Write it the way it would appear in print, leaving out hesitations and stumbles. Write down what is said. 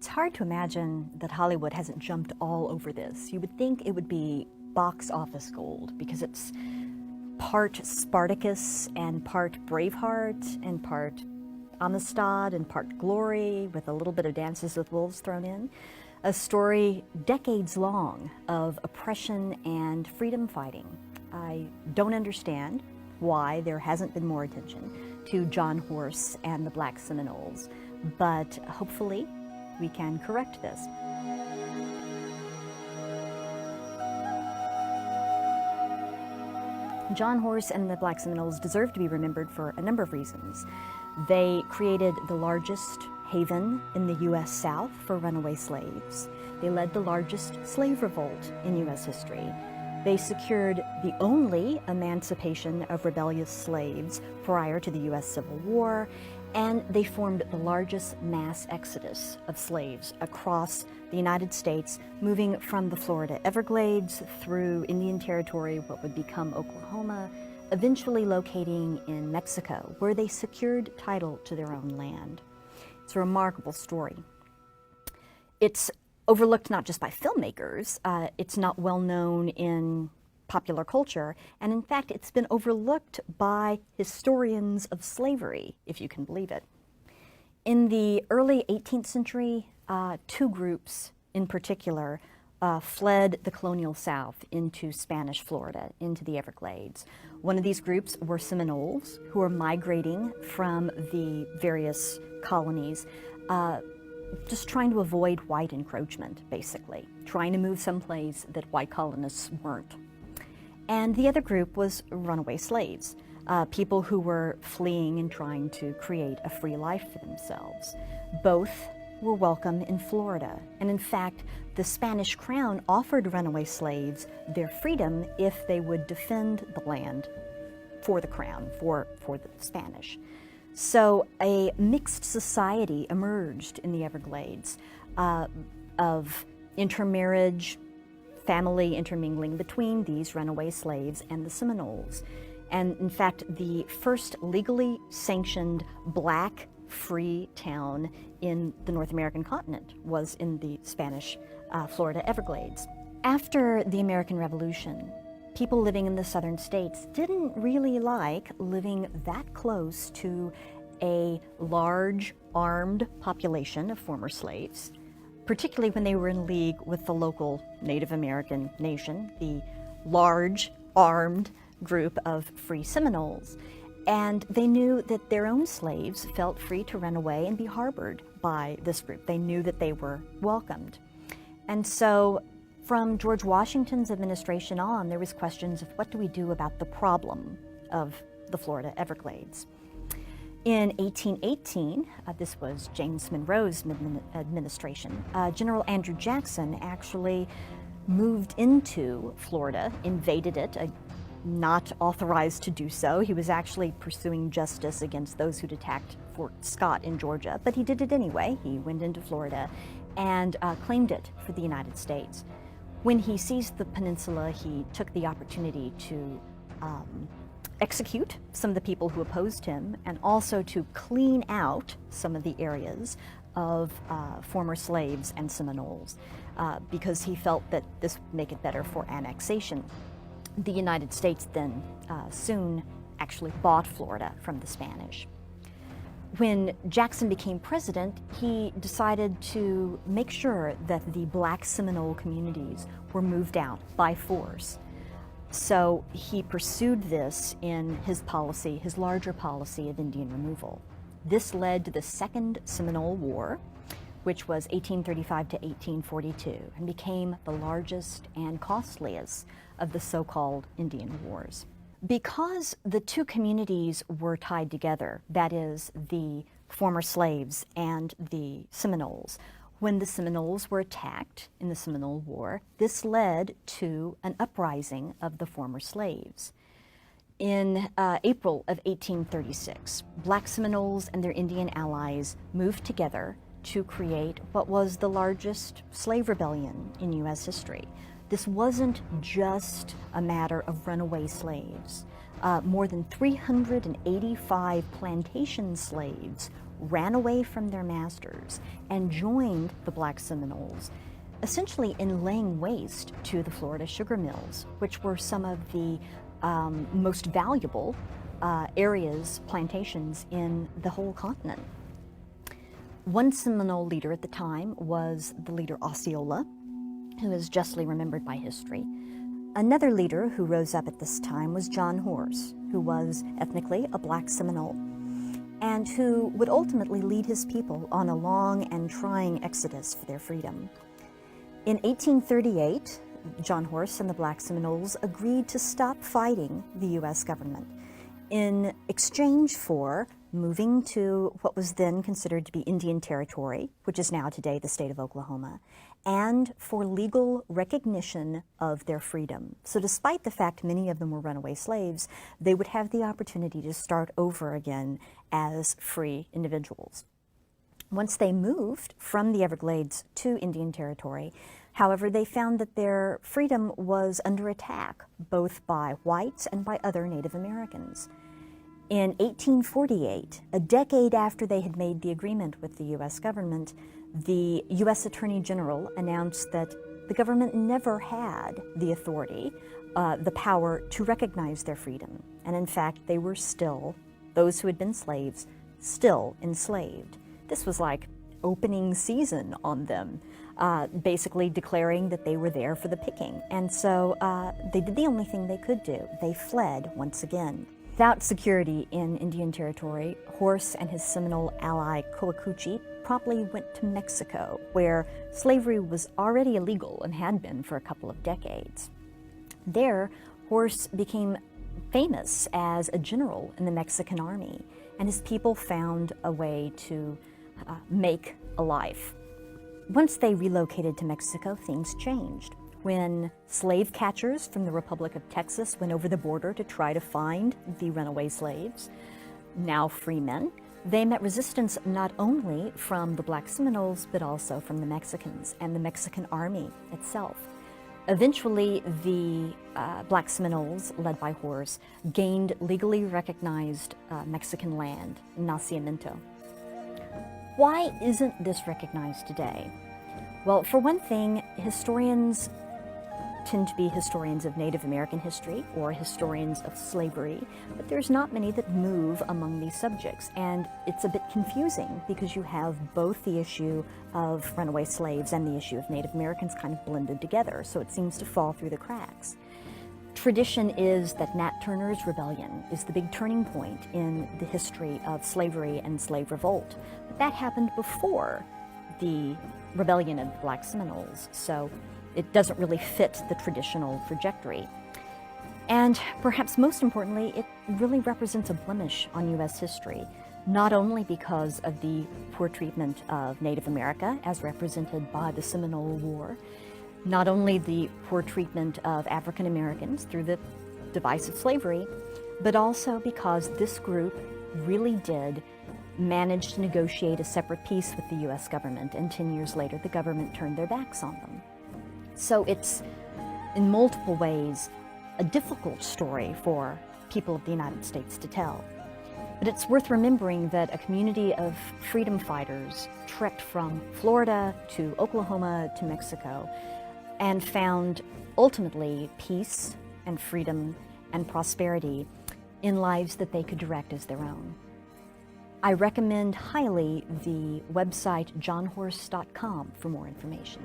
It's hard to imagine that Hollywood hasn't jumped all over this. You would think it would be box office gold because it's part Spartacus and part Braveheart and part Amistad and part Glory with a little bit of Dances with Wolves thrown in. A story decades long of oppression and freedom fighting. I don't understand why there hasn't been more attention to John Horse and the Black Seminoles, but hopefully we can correct this. John Horse and the Black Seminoles deserve to be remembered for a number of reasons. They created the largest haven in the U.S. South for runaway slaves. They led the largest slave revolt in U.S. history. They secured the only emancipation of rebellious slaves prior to the U.S. Civil War, and they formed the largest mass exodus of slaves across the United States, moving from the Florida Everglades through Indian Territory, what would become Oklahoma, eventually locating in Mexico, where they secured title to their own land. It's a remarkable story. It's overlooked not just by filmmakers, it's not well known in popular culture, and in fact it's been overlooked by historians of slavery, if you can believe it. In the early 18th century, two groups in particular fled the colonial South into Spanish Florida, into the Everglades. One of these groups were Seminoles, who were migrating from the various colonies, just trying to avoid white encroachment, basically, trying to move someplace that white colonists weren't. And the other group was runaway slaves, people who were fleeing and trying to create a free life for themselves. Both were welcome in Florida, and in fact, the Spanish crown offered runaway slaves their freedom if they would defend the land for the crown, for the Spanish. So a mixed society emerged in the Everglades of intermarriage, family intermingling between these runaway slaves and the Seminoles. And in fact, the first legally sanctioned black free town in the North American continent was in the Spanish Florida Everglades. After the American Revolution, people living in the southern states didn't really like living that close to a large armed population of former slaves, particularly when they were in league with the local Native American nation, the large armed group of free Seminoles. And they knew that their own slaves felt free to run away and be harbored by this group. They knew that they were welcomed. And so from George Washington's administration on, there was questions of what do we do about the problem of the Florida Everglades. In 1818, this was James Monroe's administration, General Andrew Jackson actually moved into Florida, invaded it, not authorized to do so. He was actually pursuing justice against those who'd attacked Fort Scott in Georgia, but he did it anyway. He went into Florida and claimed it for the United States. When he seized the peninsula, he took the opportunity to execute some of the people who opposed him and also to clean out some of the areas of former slaves and Seminoles because he felt that this would make it better for annexation. The United States then soon actually bought Florida from the Spanish. When Jackson became president, he decided to make sure that the black Seminole communities were moved out by force. So he pursued this in his policy, his larger policy of Indian removal. This led to the Second Seminole War, which was 1835 to 1842, and became the largest and costliest of the so-called Indian Wars. Because the two communities were tied together, that is, the former slaves and the Seminoles, when the Seminoles were attacked in the Seminole War, this led to an uprising of the former slaves. In April of 1836, Black Seminoles and their Indian allies moved together to create what was the largest slave rebellion in U.S. history. This wasn't just a matter of runaway slaves. More than 385 plantation slaves ran away from their masters and joined the Black Seminoles, essentially in laying waste to the Florida sugar mills, which were some of the most valuable plantations in the whole continent. One Seminole leader at the time was the leader Osceola, who is justly remembered by history. Another leader who rose up at this time was John Horse, who was ethnically a Black Seminole, and who would ultimately lead his people on a long and trying exodus for their freedom. In 1838, John Horse and the Black Seminoles agreed to stop fighting the U.S. government in exchange for moving to what was then considered to be Indian Territory, which is now today the state of Oklahoma, and for legal recognition of their freedom. So despite the fact many of them were runaway slaves, they would have the opportunity to start over again as free individuals. Once they moved from the Everglades to Indian Territory, however, they found that their freedom was under attack, both by whites and by other Native Americans. In 1848, a decade after they had made the agreement with the U.S. government, the U.S. Attorney General announced that the government never had the authority, the power to recognize their freedom. And in fact, they were still, those who had been slaves, still enslaved. This was like opening season on them, basically declaring that they were there for the picking. And so they did the only thing they could do. They fled once again. Without security in Indian Territory, Horse and his Seminole ally Coacuchi promptly went to Mexico, where slavery was already illegal and had been for a couple of decades. There, Horse became famous as a general in the Mexican army, and his people found a way to make a life. Once they relocated to Mexico, things changed. When slave catchers from the Republic of Texas went over the border to try to find the runaway slaves, now free men, they met resistance not only from the Black Seminoles, but also from the Mexicans and the Mexican army itself. Eventually, the Black Seminoles, led by Horse, gained legally recognized Mexican land, nacimiento. Why isn't this recognized today? Well, for one thing, historians tend to be historians of Native American history or historians of slavery, but there's not many that move among these subjects, and it's a bit confusing because you have both the issue of runaway slaves and the issue of Native Americans kind of blended together, so it seems to fall through the cracks. Tradition is that Nat Turner's rebellion is the big turning point in the history of slavery and slave revolt, but that happened before the rebellion of the Black Seminoles, so it doesn't really fit the traditional trajectory. And perhaps most importantly, it really represents a blemish on U.S. history, not only because of the poor treatment of Native America as represented by the Seminole War, not only the poor treatment of African Americans through the device of slavery, but also because this group really did manage to negotiate a separate peace with the U.S. government, and 10 years later the government turned their backs on them. So it's, in multiple ways, a difficult story for people of the United States to tell. But it's worth remembering that a community of freedom fighters trekked from Florida to Oklahoma to Mexico and found, ultimately, peace and freedom and prosperity in lives that they could direct as their own. I recommend highly the website johnhorse.com for more information.